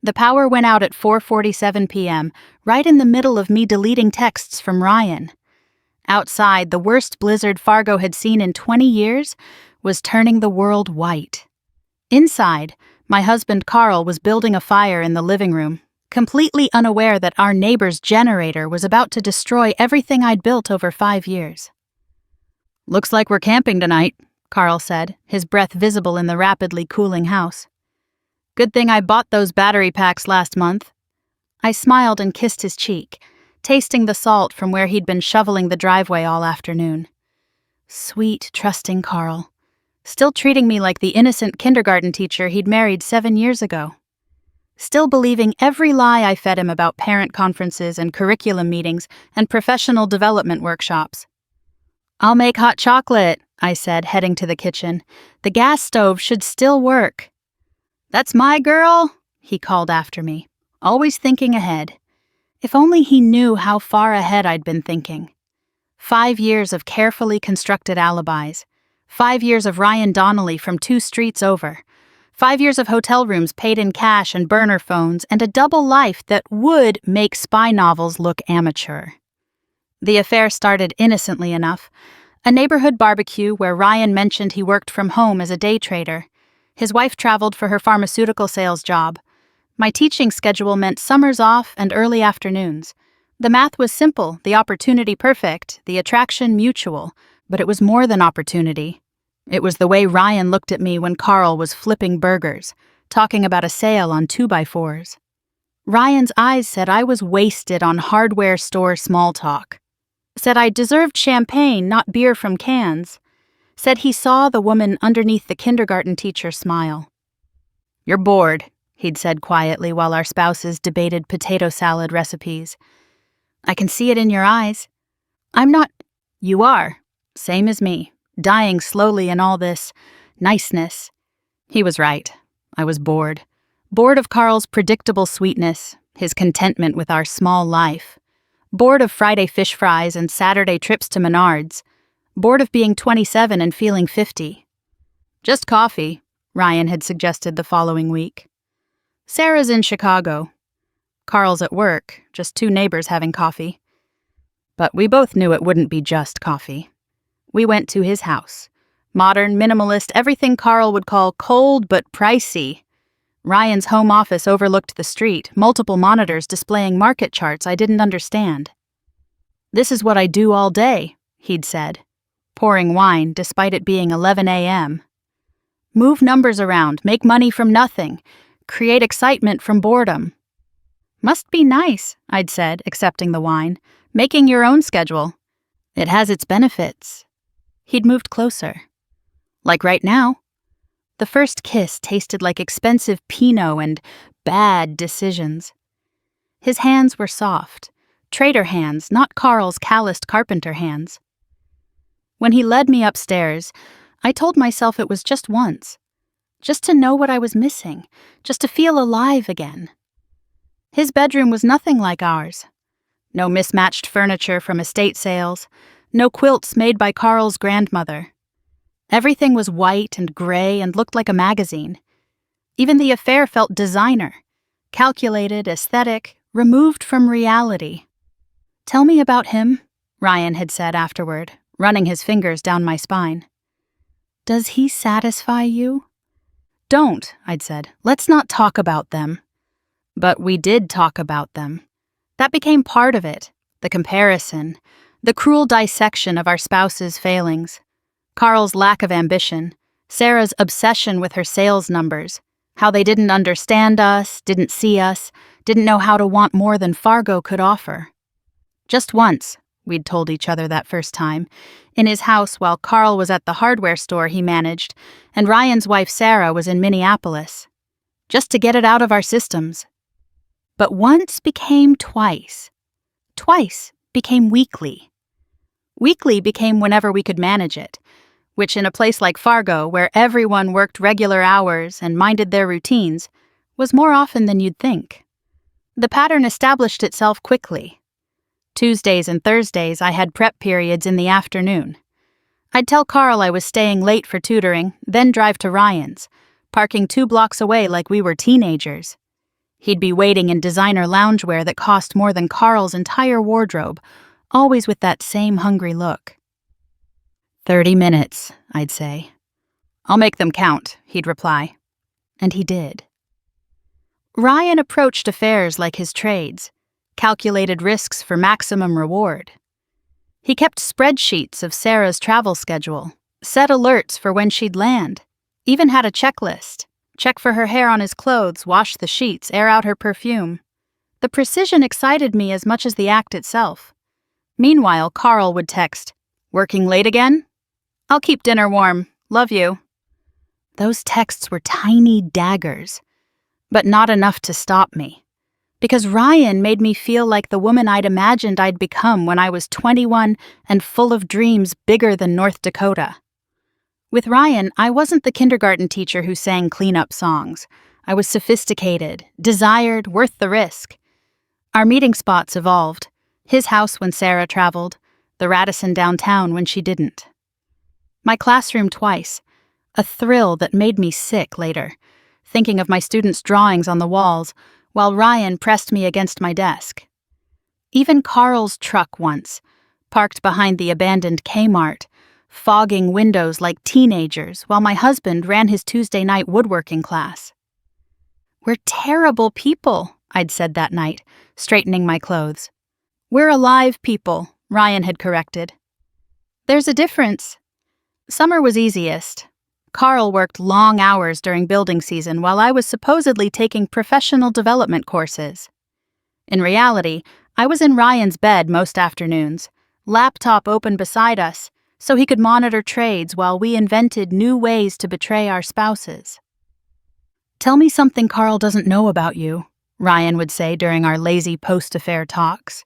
The power went out at 4:47 p.m., right in the middle of me deleting texts from Ryan. Outside, the worst blizzard Fargo had seen in 20 years was turning the world white. Inside, my husband Carl was building a fire in the living room, completely unaware that our neighbor's generator was about to destroy everything I'd built over 5 years. "Looks like we're camping tonight," Carl said, his breath visible in the rapidly cooling house. "Good thing I bought those battery packs last month." I smiled and kissed his cheek, tasting the salt from where he'd been shoveling the driveway all afternoon. Sweet, trusting Carl, still treating me like the innocent kindergarten teacher he'd married 7 years ago. Still believing every lie I fed him about parent conferences and curriculum meetings and professional development workshops. "I'll make hot chocolate," I said, heading to the kitchen. "The gas stove should still work." "That's my girl," he called after me, always thinking ahead. If only he knew how far ahead I'd been thinking. 5 years of carefully constructed alibis. 5 years of Ryan Donnelly from 2 streets over. 5 years of hotel rooms paid in cash and burner phones, and a double life that would make spy novels look amateur. The affair started innocently enough. A neighborhood barbecue where Ryan mentioned he worked from home as a day trader. His wife traveled for her pharmaceutical sales job. My teaching schedule meant summers off and early afternoons. The math was simple, the opportunity perfect, the attraction mutual, but it was more than opportunity. It was the way Ryan looked at me when Carl was flipping burgers, talking about a sale on 2x4s. Ryan's eyes said I was wasted on hardware store small talk. Said I deserved champagne, not beer from cans. Said he saw the woman underneath the kindergarten teacher smile. "You're bored," he'd said quietly while our spouses debated potato salad recipes. "I can see it in your eyes." "I'm not—" "You are. Same as me. Dying slowly in all this niceness." He was right. I was bored. Bored of Carl's predictable sweetness, his contentment with our small life. Bored of Friday fish fries and Saturday trips to Menards. Bored of being 27 and feeling 50. "Just coffee," Ryan had suggested the following week. "Sarah's in Chicago." Carl's at work, just 2 neighbors having coffee. But we both knew it wouldn't be just coffee. We went to his house. Modern, minimalist, everything Carl would call cold but pricey. Ryan's home office overlooked the street, multiple monitors displaying market charts I didn't understand. "This is what I do all day," he'd said, pouring wine despite it being 11 a.m. "Move numbers around, make money from nothing, create excitement from boredom." "Must be nice," I'd said, accepting the wine, "making your own schedule. It has its benefits." He'd moved closer. "Like right now." The first kiss tasted like expensive Pinot and bad decisions. His hands were soft, trader hands, not Carl's calloused carpenter hands. When he led me upstairs, I told myself it was just once. Just to know what I was missing, just to feel alive again. His bedroom was nothing like ours. No mismatched furniture from estate sales, no quilts made by Carl's grandmother. Everything was white and gray and looked like a magazine. Even the affair felt designer, calculated, aesthetic, removed from reality. "Tell me about him," Ryan had said afterward, running his fingers down my spine. "Does he satisfy you?" "Don't," I'd said. "Let's not talk about them." But we did talk about them. That became part of it, the comparison, the cruel dissection of our spouses' failings. Carl's lack of ambition, Sarah's obsession with her sales numbers, how they didn't understand us, didn't see us, didn't know how to want more than Fargo could offer. Just once, we'd told each other that first time, in his house while Carl was at the hardware store he managed and Ryan's wife Sarah was in Minneapolis. Just to get it out of our systems. But once became twice. Twice became weekly. Weekly became whenever we could manage it, which in a place like Fargo, where everyone worked regular hours and minded their routines, was more often than you'd think. The pattern established itself quickly. Tuesdays and Thursdays I had prep periods in the afternoon. I'd tell Carl I was staying late for tutoring, then drive to Ryan's, parking 2 blocks away like we were teenagers. He'd be waiting in designer loungewear that cost more than Carl's entire wardrobe, always with that same hungry look. 30 minutes, I'd say. I'll make them count, he'd reply. And he did. Ryan approached affairs like his trades, calculated risks for maximum reward. He kept spreadsheets of Sarah's travel schedule, set alerts for when she'd land, even had a checklist. Check for her hair on his clothes, wash the sheets, air out her perfume. The precision excited me as much as the act itself. Meanwhile, Carl would text, "Working late again? I'll keep dinner warm. Love you." Those texts were tiny daggers, but not enough to stop me. Because Ryan made me feel like the woman I'd imagined I'd become when I was 21 and full of dreams bigger than North Dakota. With Ryan, I wasn't the kindergarten teacher who sang cleanup songs. I was sophisticated, desired, worth the risk. Our meeting spots evolved. His house when Sarah traveled, the Radisson downtown when she didn't. My classroom twice, a thrill that made me sick later, thinking of my students' drawings on the walls, while Ryan pressed me against my desk. Even Carl's truck once, parked behind the abandoned Kmart, fogging windows like teenagers while my husband ran his Tuesday night woodworking class. "We're terrible people," I'd said that night, straightening my clothes. "We're alive people," Ryan had corrected. "There's a difference." Summer was easiest. Carl worked long hours during building season while I was supposedly taking professional development courses. In reality, I was in Ryan's bed most afternoons, laptop open beside us, so he could monitor trades while we invented new ways to betray our spouses. "Tell me something Carl doesn't know about you," Ryan would say during our lazy post-affair talks.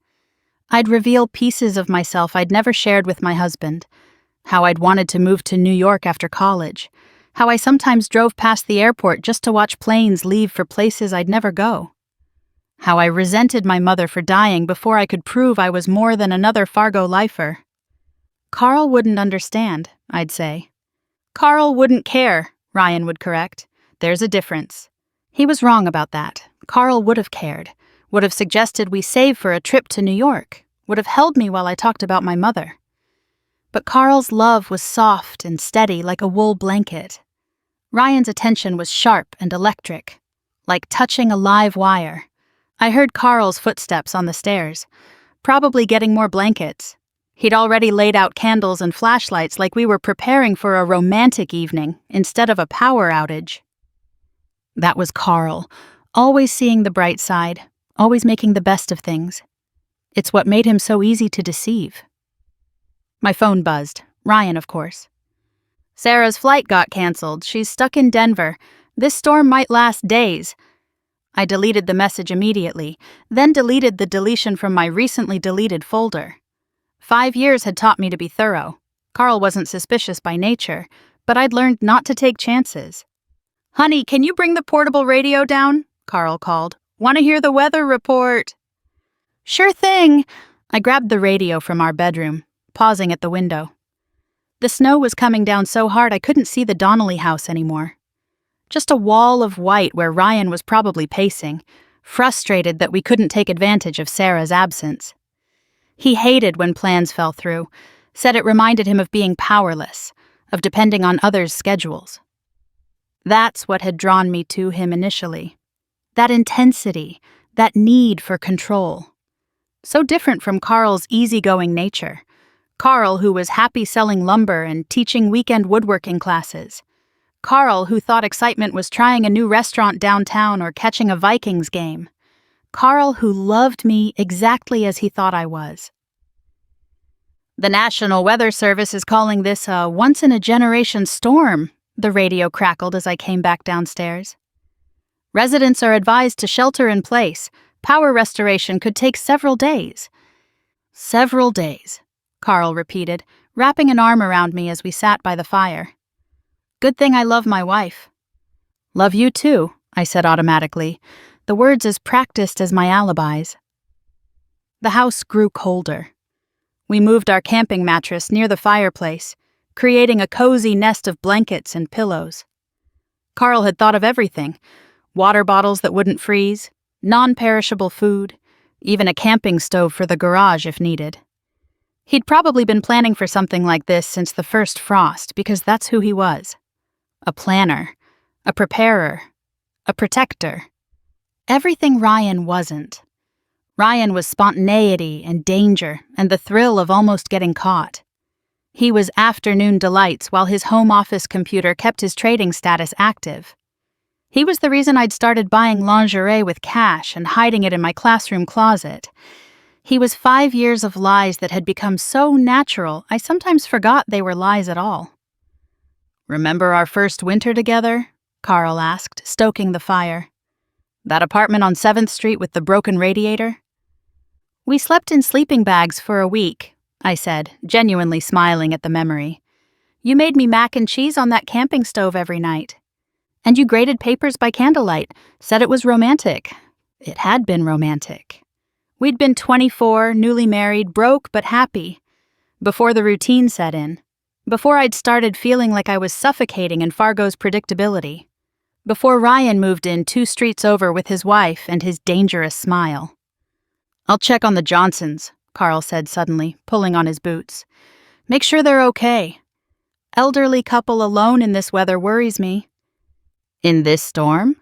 I'd reveal pieces of myself I'd never shared with my husband. How I'd wanted to move to New York after college. How I sometimes drove past the airport just to watch planes leave for places I'd never go. How I resented my mother for dying before I could prove I was more than another Fargo lifer. "Carl wouldn't understand," I'd say. "Carl wouldn't care," Ryan would correct. "There's a difference." He was wrong about that. Carl would have cared, would have suggested we save for a trip to New York, would have held me while I talked about my mother. But Carl's love was soft and steady like a wool blanket. Ryan's attention was sharp and electric, like touching a live wire. I heard Carl's footsteps on the stairs, probably getting more blankets. He'd already laid out candles and flashlights like we were preparing for a romantic evening instead of a power outage. That was Carl, always seeing the bright side, always making the best of things. It's what made him so easy to deceive. My phone buzzed. Ryan, of course. "Sarah's flight got canceled. She's stuck in Denver. This storm might last days." I deleted the message immediately, then deleted the deletion from my recently deleted folder. 5 years had taught me to be thorough. Carl wasn't suspicious by nature, but I'd learned not to take chances. "Honey, can you bring the portable radio down?" Carl called. "Want to hear the weather report?" "Sure thing." I grabbed the radio from our bedroom, pausing at the window. The snow was coming down so hard I couldn't see the Donnelly house anymore. Just a wall of white where Ryan was probably pacing, frustrated that we couldn't take advantage of Sarah's absence. He hated when plans fell through, said it reminded him of being powerless, of depending on others' schedules. That's what had drawn me to him initially. That intensity, that need for control. So different from Carl's easygoing nature. Carl, who was happy selling lumber and teaching weekend woodworking classes. Carl, who thought excitement was trying a new restaurant downtown or catching a Vikings game. Carl, who loved me exactly as he thought I was. "The National Weather Service is calling this a once-in-a-generation storm," the radio crackled as I came back downstairs. "Residents are advised to shelter in place. Power restoration could take several days." "Several days," Carl repeated, wrapping an arm around me as we sat by the fire. "Good thing I love my wife." "Love you too," I said automatically, the words as practiced as my alibis. The house grew colder. We moved our camping mattress near the fireplace, creating a cozy nest of blankets and pillows. Carl had thought of everything: water bottles that wouldn't freeze, Non-perishable food, even a camping stove for the garage if needed. He'd probably been planning for something like this since the first frost because that's who he was. A planner, a preparer, a protector. Everything Ryan wasn't. Ryan was spontaneity and danger and the thrill of almost getting caught. He was afternoon delights while his home office computer kept his trading status active. He was the reason I'd started buying lingerie with cash and hiding it in my classroom closet. He was 5 years of lies that had become so natural I sometimes forgot they were lies at all. "Remember our first winter together?" Carl asked, stoking the fire. "That apartment on 7th Street with the broken radiator?" "We slept in sleeping bags for a week," I said, genuinely smiling at the memory. "You made me mac and cheese on that camping stove every night. And you graded papers by candlelight, said it was romantic." It had been romantic. We'd been 24, newly married, broke but happy. Before the routine set in. Before I'd started feeling like I was suffocating in Fargo's predictability. Before Ryan moved in 2 streets over with his wife and his dangerous smile. "I'll check on the Johnsons," Carl said suddenly, pulling on his boots. "Make sure they're okay. Elderly couple alone in this weather worries me." "In this storm?"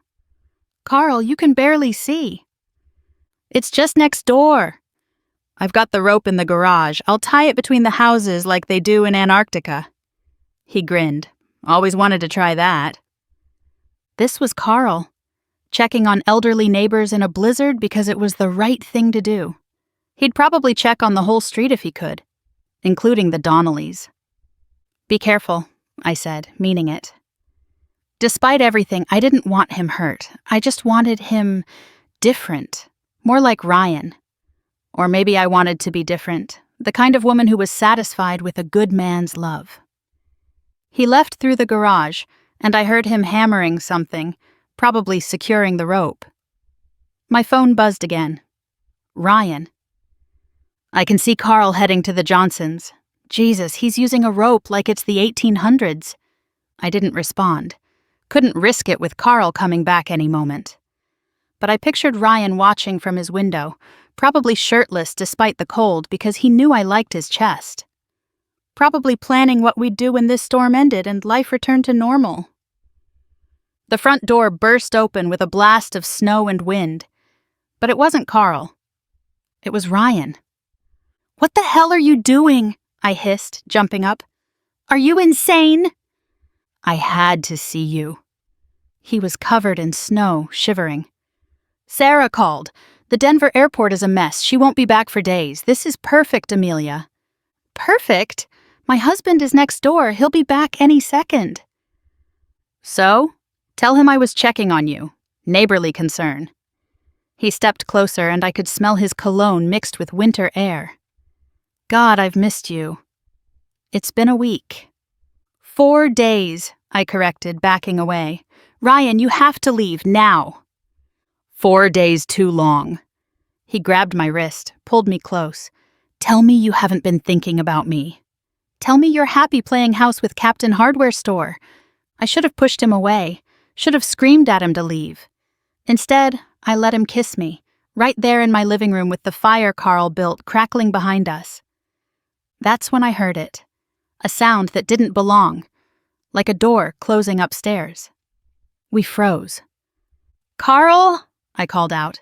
"Carl, you can barely see." "It's just next door." "I've got the rope in the garage. I'll tie it between the houses like they do in Antarctica." He grinned. "Always wanted to try that." This was Carl, checking on elderly neighbors in a blizzard because it was the right thing to do. He'd probably check on the whole street if he could, including the Donnellys. "Be careful," I said, meaning it. Despite everything, I didn't want him hurt. I just wanted him different, more like Ryan. Or maybe I wanted to be different, the kind of woman who was satisfied with a good man's love. He left through the garage, and I heard him hammering something, probably securing the rope. My phone buzzed again. Ryan. I can see Carl heading to the Johnsons. Jesus, he's using a rope like it's the 1800s. I didn't respond. Couldn't risk it with Carl coming back any moment. But I pictured Ryan watching from his window, probably shirtless despite the cold because he knew I liked his chest. Probably planning what we'd do when this storm ended and life returned to normal. The front door burst open with a blast of snow and wind. But it wasn't Carl. It was Ryan. "What the hell are you doing?" I hissed, jumping up. "Are you insane?" "I had to see you." He was covered in snow, shivering. "Sarah called. The Denver airport is a mess. She won't be back for days. This is perfect, Amelia." "Perfect? My husband is next door. He'll be back any second." "So? Tell him I was checking on you. Neighborly concern." He stepped closer and I could smell his cologne mixed with winter air. "God, I've missed you." "It's been a week." 4 days, I corrected, backing away. "Ryan, you have to leave now." 4 days too long. He grabbed my wrist, pulled me close. "Tell me you haven't been thinking about me. Tell me you're happy playing house with Captain Hardware Store." I should have pushed him away, should have screamed at him to leave. Instead, I let him kiss me, right there in my living room with the fire Carl built crackling behind us. That's when I heard it. A sound that didn't belong, like a door closing upstairs. We froze. "Carl?" I called out.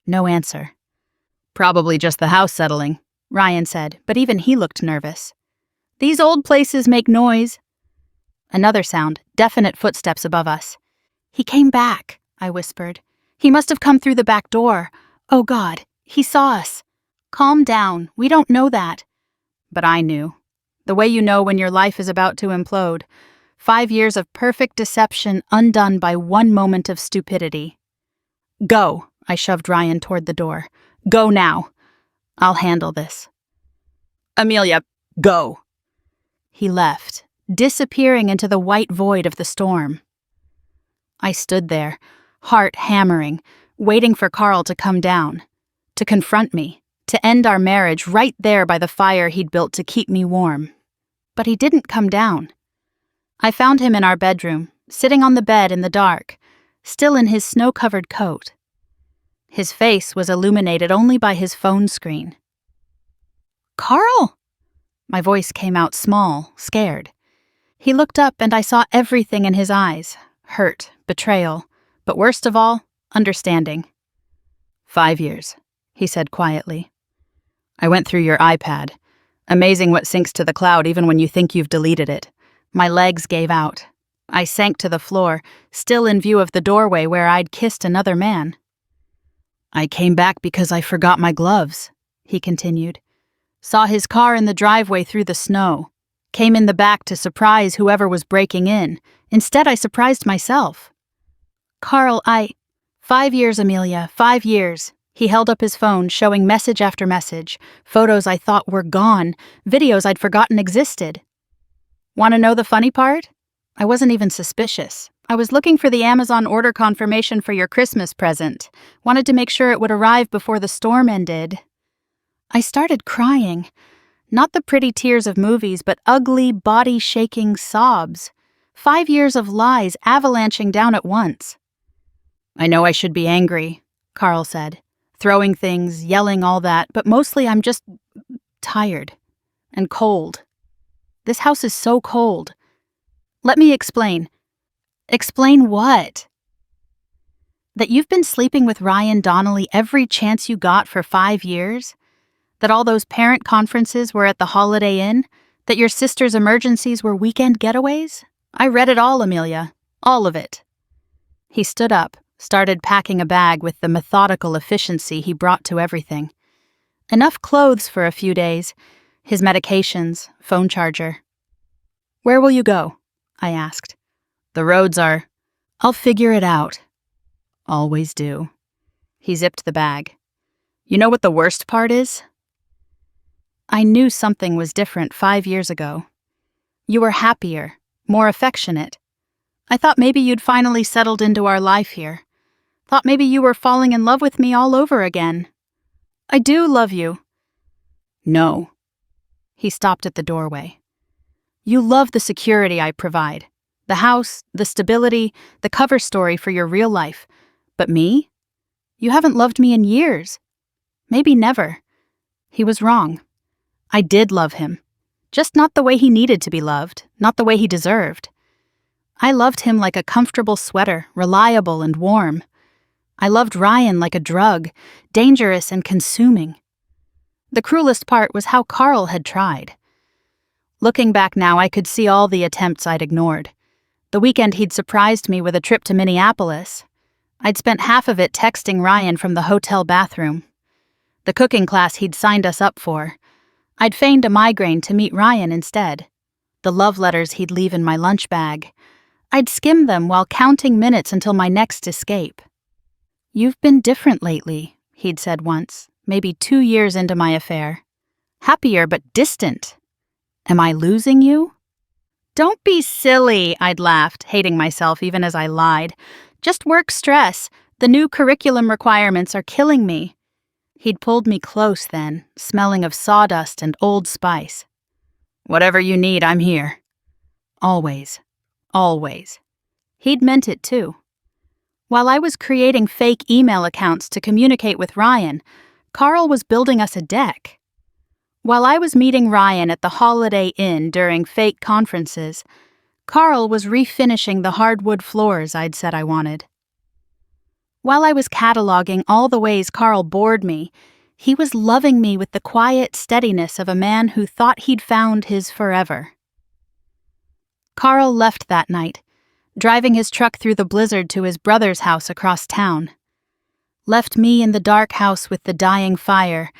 No answer. "Probably just the house settling," Ryan said, but even he looked nervous. "These old places make noise." Another sound, definite footsteps above us. "He came back," I whispered. "He must have come through the back door. Oh God, he saw us." "Calm down, we don't know that." But I knew. The way you know when your life is about to implode. 5 years of perfect deception undone by one moment of stupidity. "Go," I shoved Ryan toward the door. "Go now. I'll handle this." "Amelia, go." He left, disappearing into the white void of the storm. I stood there, heart hammering, waiting for Carl to come down, to confront me, to end our marriage right there by the fire he'd built to keep me warm. But he didn't come down. I found him in our bedroom, sitting on the bed in the dark, still in his snow-covered coat. His face was illuminated only by his phone screen. "Carl!" My voice came out small, scared. He looked up and I saw everything in his eyes: hurt, betrayal, but worst of all, understanding. 5 years, he said quietly. I went through your iPad. Amazing what syncs to the cloud even when you think you've deleted it. My legs gave out. I sank to the floor, still in view of the doorway where I'd kissed another man. I came back because I forgot my gloves, he continued. Saw his car in the driveway through the snow. Came in the back to surprise whoever was breaking in. Instead, I surprised myself. Carl, 5 years, Amelia, 5 years. He held up his phone, showing message after message, photos I thought were gone, videos I'd forgotten existed. Want to know the funny part? I wasn't even suspicious. I was looking for the Amazon order confirmation for your Christmas present. Wanted to make sure it would arrive before the storm ended. I started crying. Not the pretty tears of movies, but ugly, body-shaking sobs. 5 years of lies avalanching down at once. I know I should be angry, Carl said. Throwing things, yelling, all that, but mostly I'm just tired and cold. This house is so cold. Let me explain. Explain what? That you've been sleeping with Ryan Donnelly every chance you got for 5 years? That all those parent conferences were at the Holiday Inn? That your sister's emergencies were weekend getaways? I read it all, Amelia. All of it. He stood up, started packing a bag with the methodical efficiency he brought to everything. Enough clothes for a few days, his medications, phone charger. Where will you go? I asked. The roads are... I'll figure it out. Always do. He zipped the bag. You know what the worst part is? I knew something was different 5 years ago. You were happier, more affectionate. I thought maybe you'd finally settled into our life here. Thought maybe you were falling in love with me all over again. I do love you. No. He stopped at the doorway. You love the security I provide. The house, the stability, the cover story for your real life. But me? You haven't loved me in years. Maybe never. He was wrong. I did love him. Just not the way he needed to be loved, not the way he deserved. I loved him like a comfortable sweater, reliable and warm. I loved Ryan like a drug, dangerous and consuming. The cruelest part was how Carl had tried. Looking back now, I could see all the attempts I'd ignored. The weekend he'd surprised me with a trip to Minneapolis. I'd spent half of it texting Ryan from the hotel bathroom. The cooking class he'd signed us up for. I'd feigned a migraine to meet Ryan instead. The love letters he'd leave in my lunch bag. I'd skim them while counting minutes until my next escape. You've been different lately, he'd said once, maybe 2 years into my affair. Happier but distant. Am I losing you? Don't be silly, I'd laughed, hating myself even as I lied. Just work stress. The new curriculum requirements are killing me. He'd pulled me close then, smelling of sawdust and Old Spice. Whatever you need, I'm here. Always. Always. He'd meant it too. While I was creating fake email accounts to communicate with Ryan, Carl was building us a deck. While I was meeting Ryan at the Holiday Inn during fake conferences, Carl was refinishing the hardwood floors I'd said I wanted. While I was cataloging all the ways Carl bored me, he was loving me with the quiet steadiness of a man who thought he'd found his forever. Carl left that night, driving his truck through the blizzard to his brother's house across town. Left me in the dark house with the dying fire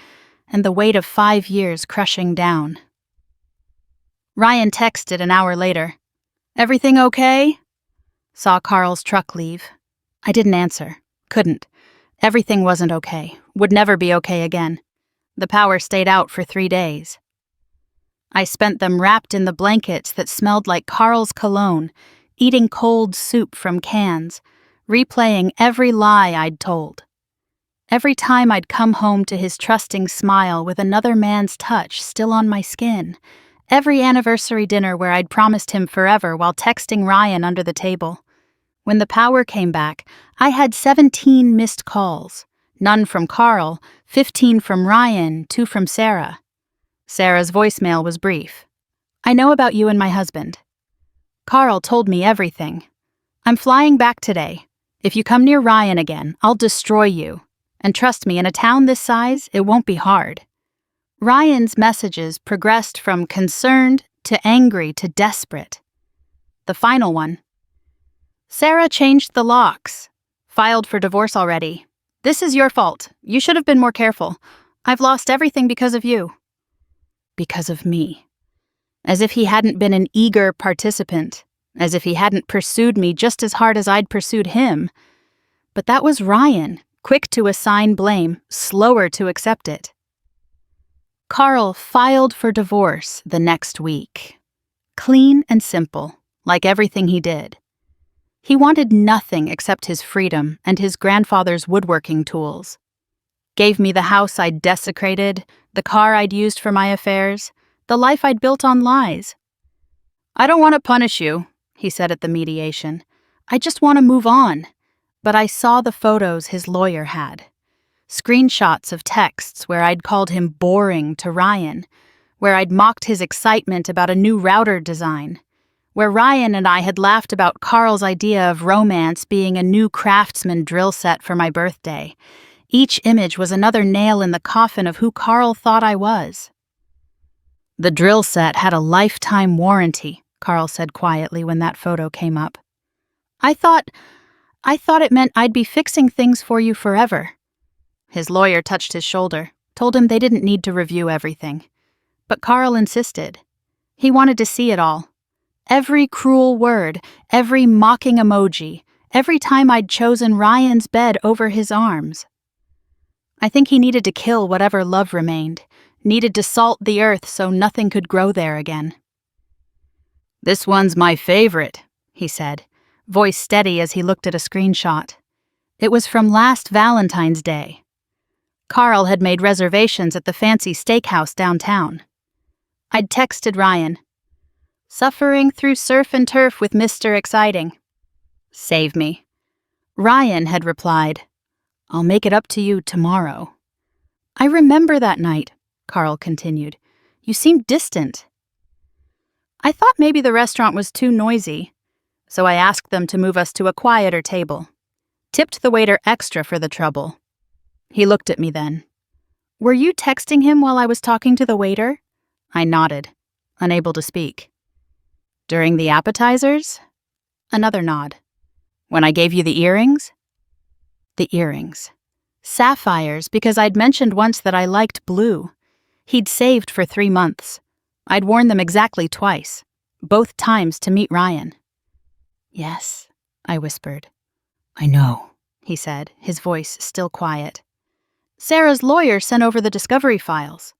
and the weight of 5 years crushing down. Ryan texted an hour later. Everything okay? Saw Carl's truck leave. I didn't answer. Couldn't. Everything wasn't okay. Would never be okay again. The power stayed out for 3 days. I spent them wrapped in the blankets that smelled like Carl's cologne, eating cold soup from cans, replaying every lie I'd told. Every time I'd come home to his trusting smile with another man's touch still on my skin. Every anniversary dinner where I'd promised him forever while texting Ryan under the table. When the power came back, I had 17 missed calls. None from Carl, 15 from Ryan, 2 from Sarah. Sarah's voicemail was brief. I know about you and my husband. Carl told me everything. I'm flying back today. If you come near Ryan again, I'll destroy you. And trust me, in a town this size, it won't be hard. Ryan's messages progressed from concerned to angry to desperate. The final one. Sarah changed the locks. Filed for divorce already. This is your fault. You should have been more careful. I've lost everything because of you. Because of me. As if he hadn't been an eager participant. As if he hadn't pursued me just as hard as I'd pursued him. But that was Ryan, quick to assign blame, slower to accept it. Carl filed for divorce the next week. Clean and simple, like everything he did. He wanted nothing except his freedom and his grandfather's woodworking tools. Gave me the house I'd desecrated, the car I'd used for my affairs, the life I'd built on lies. I don't want to punish you, he said at the mediation. I just want to move on. But I saw the photos his lawyer had. Screenshots of texts where I'd called him boring to Ryan, where I'd mocked his excitement about a new router design, where Ryan and I had laughed about Carl's idea of romance being a new Craftsman drill set for my birthday. Each image was another nail in the coffin of who Carl thought I was. The drill set had a lifetime warranty, Carl said quietly when that photo came up. I thought it meant I'd be fixing things for you forever. His lawyer touched his shoulder, told him they didn't need to review everything. But Carl insisted. He wanted to see it all. Every cruel word, every mocking emoji, every time I'd chosen Ryan's bed over his arms. I think he needed to kill whatever love remained, needed to salt the earth so nothing could grow there again. This one's my favorite, he said, voice steady as he looked at a screenshot. It was from last Valentine's Day. Carl had made reservations at the fancy steakhouse downtown. I'd texted Ryan. Suffering through surf and turf with Mr. Exciting. Save me. Ryan had replied, I'll make it up to you tomorrow. I remember that night, Carl continued. You seemed distant. I thought maybe the restaurant was too noisy, so I asked them to move us to a quieter table. Tipped the waiter extra for the trouble. He looked at me then. Were you texting him while I was talking to the waiter? I nodded, unable to speak. During the appetizers? Another nod. When I gave you the earrings? The earrings. Sapphires, because I'd mentioned once that I liked blue. He'd saved for 3 months. I'd worn them exactly twice, both times to meet Ryan. Yes, I whispered. I know, he said, his voice still quiet. Sarah's lawyer sent over the discovery files.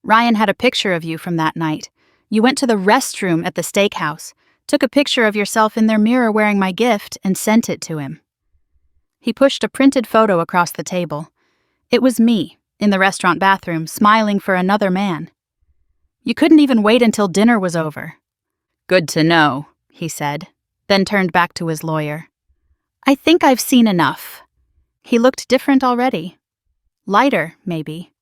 Ryan had a picture of you from that night. You went to the restroom at the steakhouse, took a picture of yourself in their mirror wearing my gift, and sent it to him. He pushed a printed photo across the table. It was me, in the restaurant bathroom, smiling for another man. You couldn't even wait until dinner was over. Good to know, he said, then turned back to his lawyer. I think I've seen enough. He looked different already. Lighter, maybe.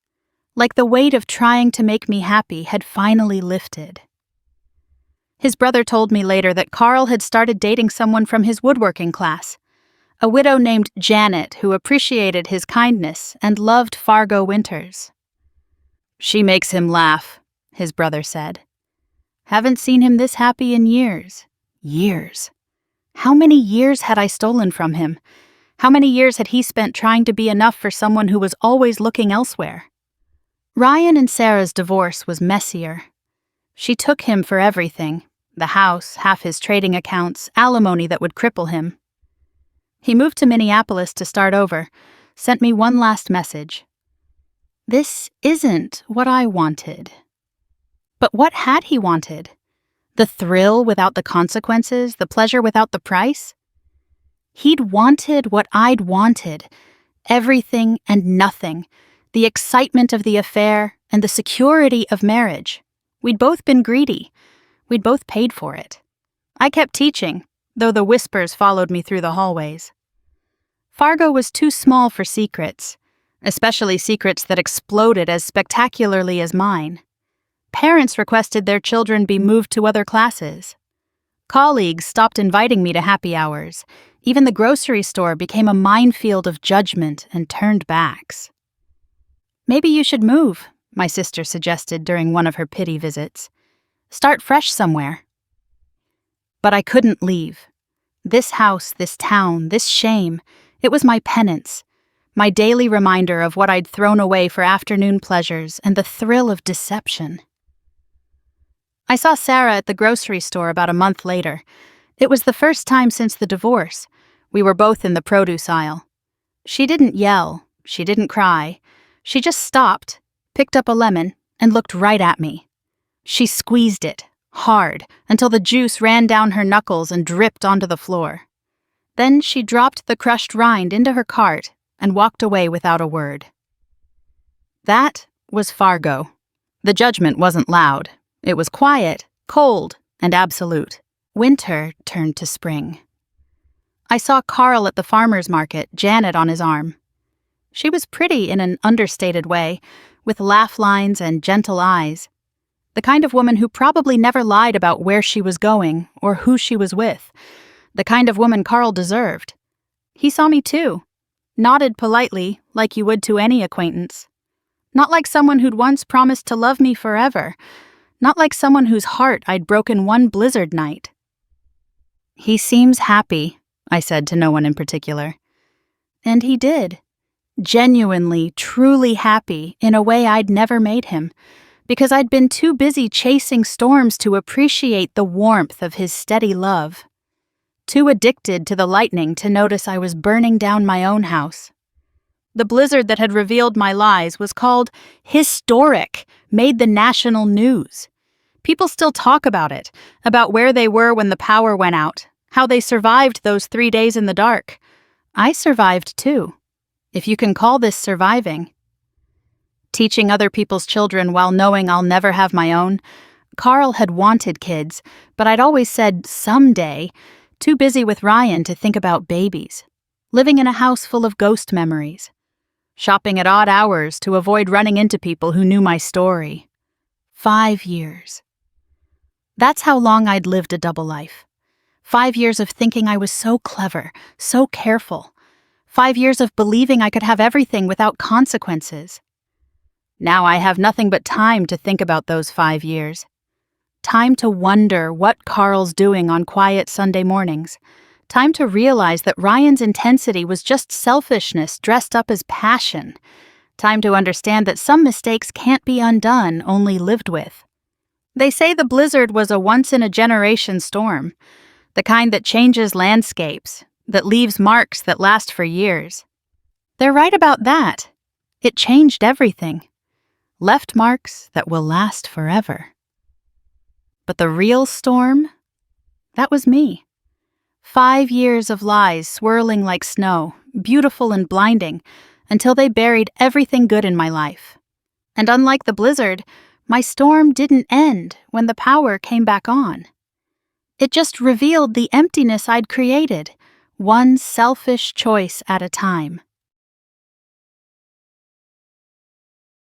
Like the weight of trying to make me happy had finally lifted. His brother told me later that Carl had started dating someone from his woodworking class, a widow named Janet who appreciated his kindness and loved Fargo winters. She makes him laugh, his brother said. Haven't seen him this happy in years. Years. How many years had I stolen from him? How many years had he spent trying to be enough for someone who was always looking elsewhere? Ryan and Sarah's divorce was messier. She took him for everything, the house, half his trading accounts, alimony that would cripple him. He moved to Minneapolis to start over, sent me one last message. This isn't what I wanted. But what had he wanted? The thrill without the consequences, the pleasure without the price? He'd wanted what I'd wanted, everything and nothing, the excitement of the affair and the security of marriage. We'd both been greedy. We'd both paid for it. I kept teaching, though the whispers followed me through the hallways. Fargo was too small for secrets, especially secrets that exploded as spectacularly as mine. Parents requested their children be moved to other classes. Colleagues stopped inviting me to happy hours. Even the grocery store became a minefield of judgment and turned backs. "Maybe you should move," my sister suggested during one of her pity visits. "Start fresh somewhere." But I couldn't leave. This house, this town, this shame, it was my penance, my daily reminder of what I'd thrown away for afternoon pleasures and the thrill of deception. I saw Sarah at the grocery store about a month later. It was the first time since the divorce. We were both in the produce aisle. She didn't yell. She didn't cry. She just stopped, picked up a lemon, and looked right at me. She squeezed it, hard, until the juice ran down her knuckles and dripped onto the floor. Then she dropped the crushed rind into her cart and walked away without a word. That was Fargo. The judgment wasn't loud. It was quiet, cold, and absolute. Winter turned to spring. I saw Carl at the farmer's market, Janet on his arm. She was pretty in an understated way, with laugh lines and gentle eyes. The kind of woman who probably never lied about where she was going or who she was with. The kind of woman Carl deserved. He saw me too, nodded politely like you would to any acquaintance. Not like someone who'd once promised to love me forever. Not like someone whose heart I'd broken one blizzard night. "He seems happy," I said to no one in particular. And he did. Genuinely, truly happy in a way I'd never made him, because I'd been too busy chasing storms to appreciate the warmth of his steady love. Too addicted to the lightning to notice I was burning down my own house. The blizzard that had revealed my lies was called historic, made the national news. People still talk about it, about where they were when the power went out, how they survived those 3 days in the dark. I survived too, if you can call this surviving. Teaching other people's children while knowing I'll never have my own. Carl had wanted kids, but I'd always said someday, too busy with Ryan to think about babies. Living in a house full of ghost memories. Shopping at odd hours to avoid running into people who knew my story. 5 years. That's how long I'd lived a double life. 5 years of thinking I was so clever, so careful. 5 years of believing I could have everything without consequences. Now I have nothing but time to think about those 5 years. Time to wonder what Carl's doing on quiet Sunday mornings. Time to realize that Ryan's intensity was just selfishness dressed up as passion. Time to understand that some mistakes can't be undone, only lived with. They say the blizzard was a once-in-a-generation storm, the kind that changes landscapes, that leaves marks that last for years. They're right about that. It changed everything. Left marks that will last forever. But the real storm? That was me. 5 years of lies swirling like snow, beautiful and blinding, until they buried everything good in my life. And unlike the blizzard, my storm didn't end when the power came back on. It just revealed the emptiness I'd created, one selfish choice at a time.